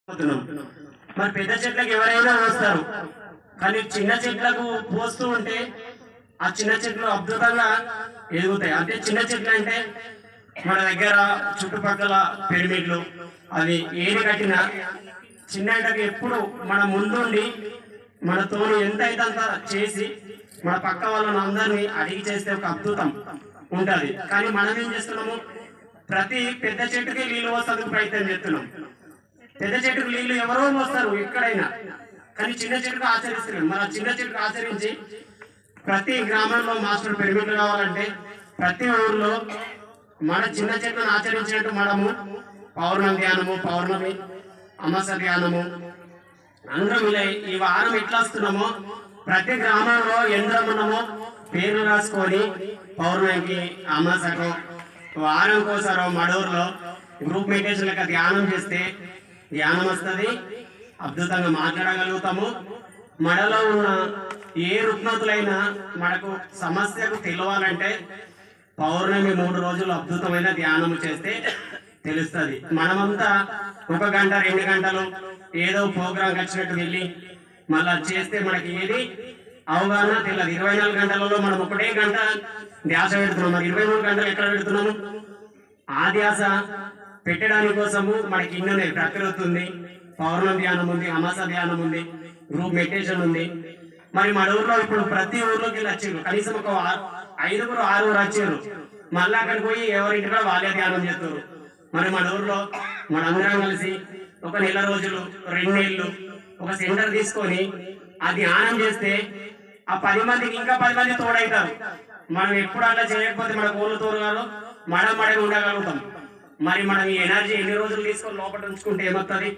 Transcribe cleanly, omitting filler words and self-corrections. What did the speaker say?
మరి పెద్ద చెట్లకు ఎవరైనా పోస్తారు, కానీ చిన్న చెట్లకు పోస్తూ ఉంటే ఆ చిన్న చెట్లు అద్భుతంగా ఎదుగుతాయి. అంటే చిన్న చెట్లు అంటే మన దగ్గర చుట్టుపక్కల పిరమిడ్లు అవి ఏది కట్టినా చిన్నకి ఎప్పుడు మన ముందుండి మనతో ఎంత అయితే అంత చేసి మన పక్క వాళ్ళని అందరినీ అడిగి చేస్తే ఒక అద్భుతం ఉంటది. కానీ మనం ఏం చేస్తున్నాము, ప్రతి పెద్ద చెట్టుకి నీళ్ళు పోసేందుకు ప్రయత్నం చేస్తున్నాం. పెద్ద చెట్టుకు నీళ్లు ఎవరో పోస్తారు ఎక్కడైనా, కానీ చిన్న చెట్టుకు ఆచరిస్తున్నాం. మరి చిన్న చెట్టుకు ఆచరించి ప్రతి గ్రామంలో మాస్టర్ పిరమిడ్లు కావాలంటే ప్రతి ఊర్లో మన చిన్న చెట్లను ఆచరించినట్టు మనము పౌర్ణమి ధ్యానము, పౌర్ణమి అమాస ధ్యానము అందరం ఇలా ఈ వారం ఎట్లా వస్తున్నామో ప్రతి గ్రామంలో ఎంతమందమో పేర్లు రాసుకొని పౌర్ణమికి అమాసకు వారం కోసారో మడూరులో గ్రూప్ మెడిటేషన్ లెక్క ధ్యానం చేస్తే ధ్యానం వస్తుంది, అద్భుతంగా మాట్లాడగలుగుతాము. మనలో ఉన్న ఏ రుగ్మతులైనా మనకు సమస్యకు తెలియాలంటే పౌర్ణమి 3 రోజులు అద్భుతమైన ధ్యానం చేస్తే తెలుస్తుంది. మనమంతా 1 గంట 2 గంటలు ఏదో ప్రోగ్రాంకి వచ్చినట్టు వెళ్ళి మళ్ళా చేస్తే మనకి ఏది అవగాహన తెలియదు. 24 గంటలలో మనం 1 గంట ధ్యాస పెడుతున్నాం, మరి 23 గంటలు ఎక్కడ పెడుతున్నాము? ఆ ధ్యాస పెట్టడానికి కోసము మనకి ఇన్ననే ప్రకృతి ఉంది, పౌర్ణమి ధ్యానం ఉంది, అమాస ధ్యానం ఉంది, గ్రూప్ మెడిటేషన్ ఉంది. మరి మన ఊర్లో ఇప్పుడు ప్రతి ఊర్లోకి వెళ్ళి వచ్చారు, కనీసం ఒక 5 6 వచ్చారు. మళ్ళీ అక్కడికి పోయి ఎవరింటి కూడా వాళ్ళే ధ్యానం చేస్తారు. మరి మన ఊర్లో మనందరం కలిసి ఒక నెల రోజులు 2 నెలలు ఒక సెంటర్ తీసుకొని ఆ ధ్యానం చేస్తే ఆ 10 మందికి ఇంకా 10 మంది తోడవుతారు. మనం ఎప్పుడు అట్లా చేయకపోతే మన కోళ్ళు తోడుగాలో మడమడగా ఉండగలుగుతాం. మరి మనం ఈ ఎనర్జీ ఎన్ని రోజులు తీసుకొని లోపల ఉంచుకుంటే ఏమవుతుంది?